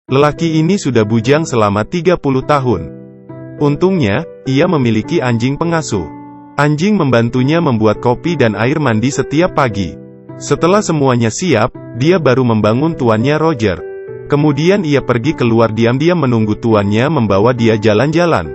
Lelaki ini sudah bujang selama 30 tahun. Untungnya, ia memiliki anjing pengasuh. Anjing membantunya membuat kopi dan air mandi setiap pagi. Setelah semuanya siap, dia baru membangun tuannya Roger. Kemudian ia pergi keluar diam-diam menunggu tuannya membawa dia jalan-jalan.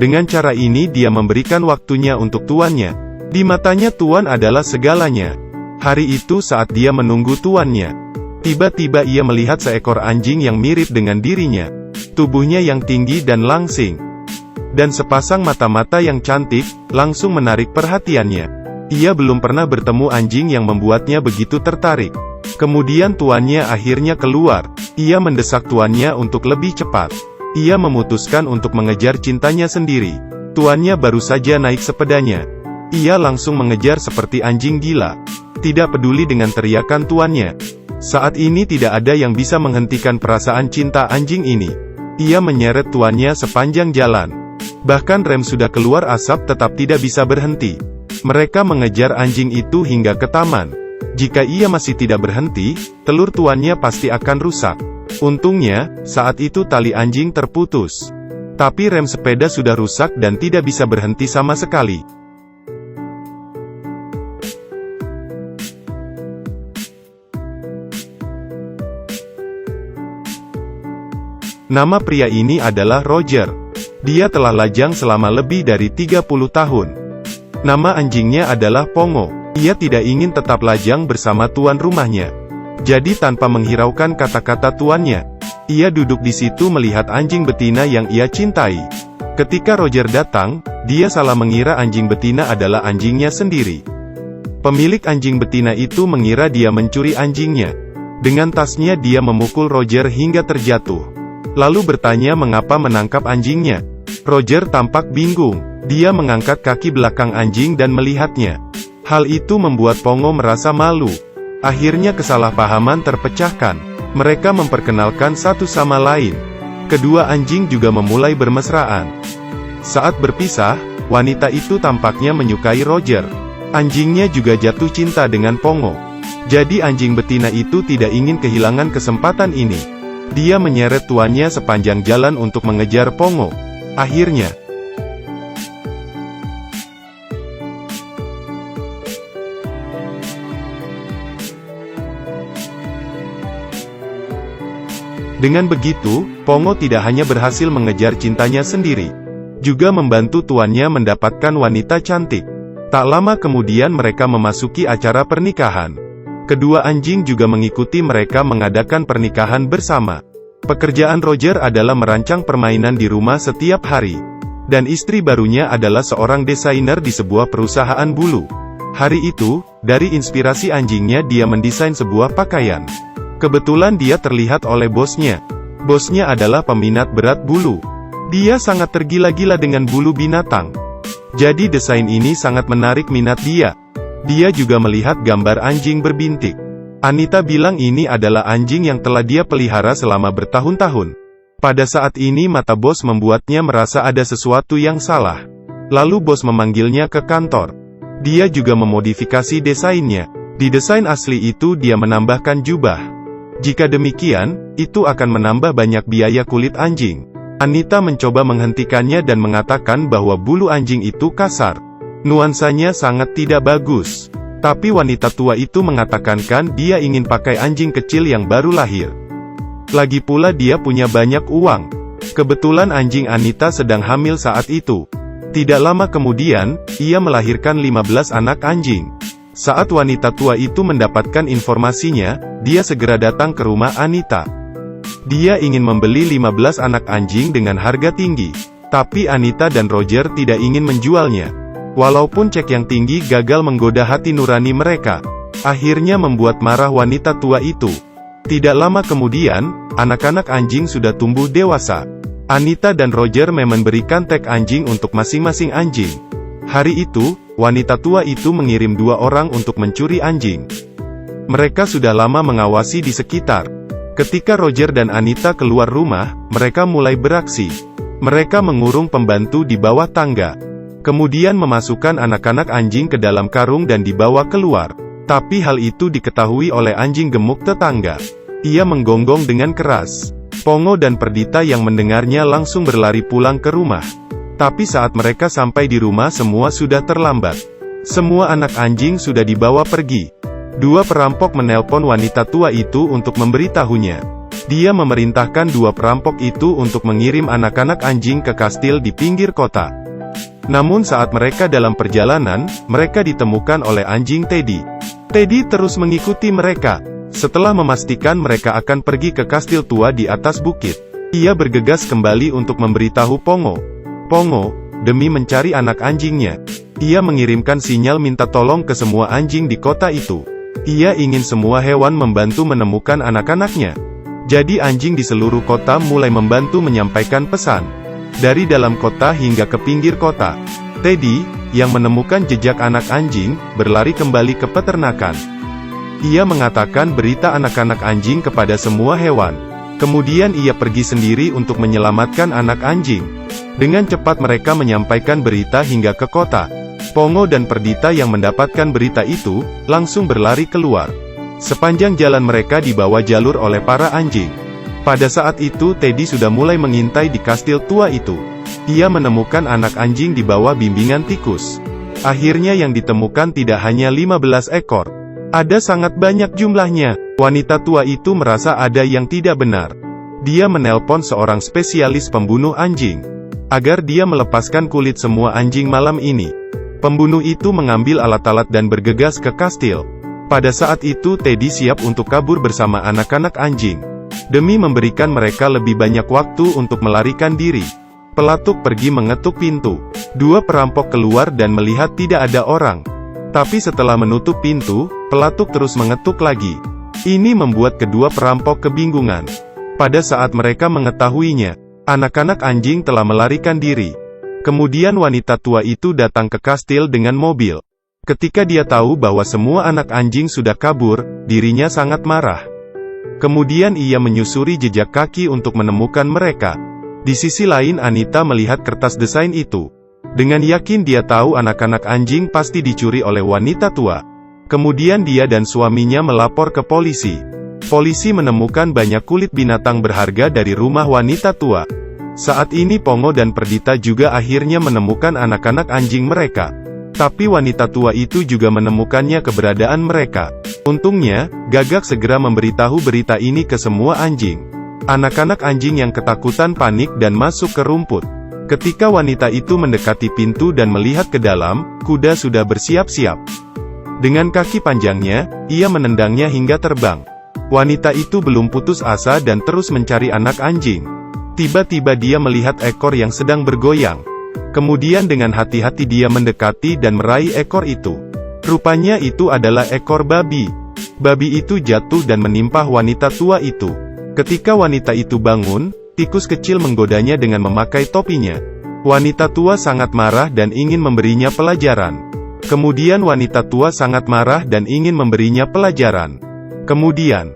Dengan cara ini dia memberikan waktunya untuk tuannya. Di matanya tuan adalah segalanya. Hari itu saat dia menunggu tuannya, tiba-tiba ia melihat seekor anjing yang mirip dengan dirinya. Tubuhnya yang tinggi dan langsing, dan sepasang mata-mata yang cantik, langsung menarik perhatiannya. Ia belum pernah bertemu anjing yang membuatnya begitu tertarik. Kemudian tuannya akhirnya keluar. Ia mendesak tuannya untuk lebih cepat. Ia memutuskan untuk mengejar cintanya sendiri. Tuannya baru saja naik sepedanya. Ia langsung mengejar seperti anjing gila. Tidak peduli dengan teriakan tuannya. Saat ini tidak ada yang bisa menghentikan perasaan cinta anjing ini. Ia menyeret tuannya sepanjang jalan. Bahkan rem sudah keluar asap tetap tidak bisa berhenti. Mereka mengejar anjing itu hingga ke taman. Jika ia masih tidak berhenti, telur tuannya pasti akan rusak. Untungnya, saat itu tali anjing terputus. Tapi rem sepeda sudah rusak dan tidak bisa berhenti sama sekali. Nama pria ini adalah Roger. Dia telah lajang selama lebih dari 30 tahun. Nama anjingnya adalah Pongo. Ia tidak ingin tetap lajang bersama tuan rumahnya. Jadi tanpa menghiraukan kata-kata tuannya, ia duduk di situ melihat anjing betina yang ia cintai. Ketika Roger datang, dia salah mengira anjing betina adalah anjingnya sendiri. Pemilik anjing betina itu mengira dia mencuri anjingnya. Dengan tasnya dia memukul Roger hingga terjatuh. Lalu bertanya mengapa menangkap anjingnya. Roger tampak bingung. Dia mengangkat kaki belakang anjing dan melihatnya. Hal itu membuat Pongo merasa malu. Akhirnya kesalahpahaman terpecahkan. Mereka memperkenalkan satu sama lain. Kedua anjing juga memulai bermesraan. Saat berpisah, wanita itu tampaknya menyukai Roger. Anjingnya juga jatuh cinta dengan Pongo. Jadi anjing betina itu tidak ingin kehilangan kesempatan ini. Dia menyeret tuannya sepanjang jalan untuk mengejar Pongo. Akhirnya, dengan begitu, Pongo tidak hanya berhasil mengejar cintanya sendiri, juga membantu tuannya mendapatkan wanita cantik. Tak lama kemudian mereka memasuki acara pernikahan. Kedua anjing juga mengikuti mereka mengadakan pernikahan bersama. Pekerjaan Roger adalah merancang permainan di rumah setiap hari. Dan istri barunya adalah seorang desainer di sebuah perusahaan bulu. Hari itu, dari inspirasi anjingnya dia mendesain sebuah pakaian. Kebetulan dia terlihat oleh bosnya. Bosnya adalah peminat berat bulu. Dia sangat tergila-gila dengan bulu binatang. Jadi desain ini sangat menarik minat dia. Dia juga melihat gambar anjing berbintik. Anita bilang ini adalah anjing yang telah dia pelihara selama bertahun-tahun. Pada saat ini mata bos membuatnya merasa ada sesuatu yang salah. Lalu bos memanggilnya ke kantor. Dia juga memodifikasi desainnya. Di desain asli itu dia menambahkan jubah. Jika demikian, itu akan menambah banyak biaya kulit anjing. Anita mencoba menghentikannya dan mengatakan bahwa bulu anjing itu kasar. Nuansanya sangat tidak bagus. Tapi wanita tua itu mengatakan dia ingin pakai anjing kecil yang baru lahir. Lagi pula dia punya banyak uang. Kebetulan anjing Anita sedang hamil saat itu. Tidak lama kemudian, ia melahirkan 15 anak anjing. Saat wanita tua itu mendapatkan informasinya, dia segera datang ke rumah Anita. Dia ingin membeli 15 anak anjing dengan harga tinggi. Tapi Anita dan Roger tidak ingin menjualnya. Walaupun cek yang tinggi gagal menggoda hati nurani mereka, akhirnya membuat marah wanita tua itu. Tidak lama kemudian, anak-anak anjing sudah tumbuh dewasa. Anita dan Roger memberikan tag anjing untuk masing-masing anjing. Hari itu, wanita tua itu mengirim 2 orang untuk mencuri anjing. Mereka sudah lama mengawasi di sekitar. Ketika Roger dan Anita keluar rumah, mereka mulai beraksi. Mereka mengurung pembantu di bawah tangga. Kemudian memasukkan anak-anak anjing ke dalam karung dan dibawa keluar. Tapi hal itu diketahui oleh anjing gemuk tetangga. Ia menggonggong dengan keras. Pongo dan Perdita yang mendengarnya langsung berlari pulang ke rumah. Tapi saat mereka sampai di rumah semua sudah terlambat. Semua anak anjing sudah dibawa pergi. Dua perampok menelpon wanita tua itu untuk memberitahunya. Dia memerintahkan dua perampok itu untuk mengirim anak-anak anjing ke kastil di pinggir kota. Namun saat mereka dalam perjalanan, mereka ditemukan oleh anjing Teddy. Teddy terus mengikuti mereka. Setelah memastikan mereka akan pergi ke kastil tua di atas bukit, ia bergegas kembali untuk memberitahu Pongo. Pongo, demi mencari anak anjingnya, ia mengirimkan sinyal minta tolong ke semua anjing di kota itu. Ia ingin semua hewan membantu menemukan anak-anaknya. Jadi anjing di seluruh kota mulai membantu menyampaikan pesan. Dari dalam kota hingga ke pinggir kota. Teddy, yang menemukan jejak anak anjing, berlari kembali ke peternakan. Ia mengatakan berita anak-anak anjing kepada semua hewan. Kemudian ia pergi sendiri untuk menyelamatkan anak anjing. Dengan cepat mereka menyampaikan berita hingga ke kota. Pongo dan Perdita yang mendapatkan berita itu, langsung berlari keluar. Sepanjang jalan mereka dibawa jalur oleh para anjing. Pada saat itu Teddy sudah mulai mengintai di kastil tua itu. Ia menemukan anak anjing di bawah bimbingan tikus. Akhirnya yang ditemukan tidak hanya 15 ekor. Ada sangat banyak jumlahnya. Wanita tua itu merasa ada yang tidak benar. Dia menelpon seorang spesialis pembunuh anjing, agar dia melepaskan kulit semua anjing malam ini. Pembunuh itu mengambil alat-alat dan bergegas ke kastil. Pada saat itu Teddy siap untuk kabur bersama anak-anak anjing. Demi memberikan mereka lebih banyak waktu untuk melarikan diri. Pelatuk pergi mengetuk pintu. Dua perampok keluar dan melihat tidak ada orang. Tapi setelah menutup pintu, pelatuk terus mengetuk lagi. Ini membuat kedua perampok kebingungan. Pada saat mereka mengetahuinya, anak-anak anjing telah melarikan diri. Kemudian wanita tua itu datang ke kastil dengan mobil. Ketika dia tahu bahwa semua anak anjing sudah kabur, dirinya sangat marah. Kemudian ia menyusuri jejak kaki untuk menemukan mereka. Di sisi lain Anita melihat kertas desain itu. Dengan yakin dia tahu anak-anak anjing pasti dicuri oleh wanita tua. Kemudian dia dan suaminya melapor ke polisi. Polisi menemukan banyak kulit binatang berharga dari rumah wanita tua. Saat ini Pongo dan Perdita juga akhirnya menemukan anak-anak anjing mereka. Tapi wanita tua itu juga menemukannya keberadaan mereka. Untungnya, Gagak segera memberitahu berita ini ke semua anjing. Anak-anak anjing yang ketakutan panik dan masuk ke rumput. Ketika wanita itu mendekati pintu dan melihat ke dalam, kuda sudah bersiap-siap. Dengan kaki panjangnya, ia menendangnya hingga terbang. Wanita itu belum putus asa dan terus mencari anak anjing. Tiba-tiba dia melihat ekor yang sedang bergoyang. Kemudian dengan hati-hati dia mendekati dan meraih ekor itu. Rupanya itu adalah ekor babi. Babi itu jatuh dan menimpa wanita tua itu. Ketika wanita itu bangun, tikus kecil menggodanya dengan memakai topinya. Wanita tua sangat marah dan ingin memberinya pelajaran. Kemudian wanita tua sangat marah dan ingin memberinya pelajaran. Kemudian,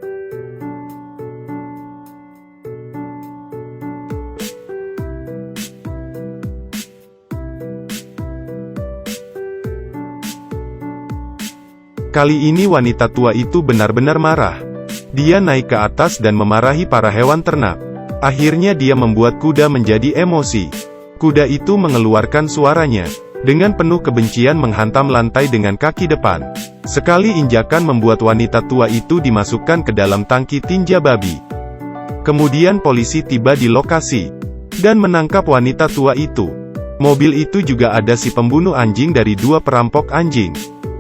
kali ini wanita tua itu benar-benar marah. Dia naik ke atas dan memarahi para hewan ternak. Akhirnya dia membuat kuda menjadi emosi. Kuda itu mengeluarkan suaranya. Dengan penuh kebencian menghantam lantai dengan kaki depan. Sekali injakan membuat wanita tua itu dimasukkan ke dalam tangki tinja babi. Kemudian polisi tiba di lokasi. Dan menangkap wanita tua itu. Mobil itu juga ada si pembunuh anjing dari dua perampok anjing.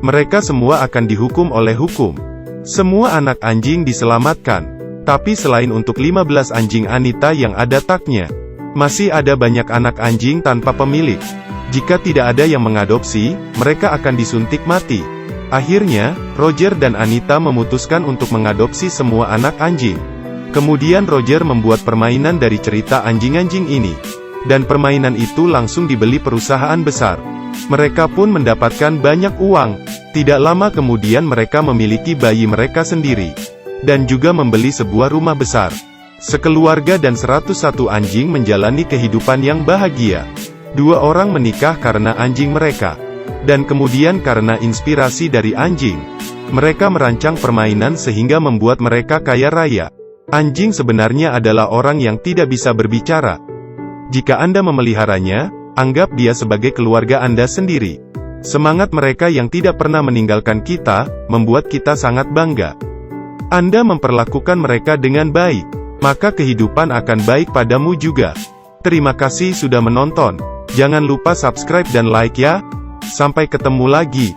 Mereka semua akan dihukum oleh hukum. Semua anak anjing diselamatkan. Tapi selain untuk 15 anjing Anita yang ada taknya, masih ada banyak anak anjing tanpa pemilik. Jika tidak ada yang mengadopsi, mereka akan disuntik mati. Akhirnya, Roger dan Anita memutuskan untuk mengadopsi semua anak anjing. Kemudian Roger membuat permainan dari cerita anjing-anjing ini. Dan permainan itu langsung dibeli perusahaan besar. Mereka pun mendapatkan banyak uang. Tidak lama kemudian mereka memiliki bayi mereka sendiri. Dan juga membeli sebuah rumah besar. Sekeluarga dan 101 anjing menjalani kehidupan yang bahagia. 2 orang menikah karena anjing mereka. Dan kemudian karena inspirasi dari anjing, mereka merancang permainan sehingga membuat mereka kaya raya. Anjing sebenarnya adalah orang yang tidak bisa berbicara. Jika Anda memeliharanya, anggap dia sebagai keluarga Anda sendiri. Semangat mereka yang tidak pernah meninggalkan kita, membuat kita sangat bangga. Anda memperlakukan mereka dengan baik, maka kehidupan akan baik padamu juga. Terima kasih sudah menonton. Jangan lupa subscribe dan like ya. Sampai ketemu lagi.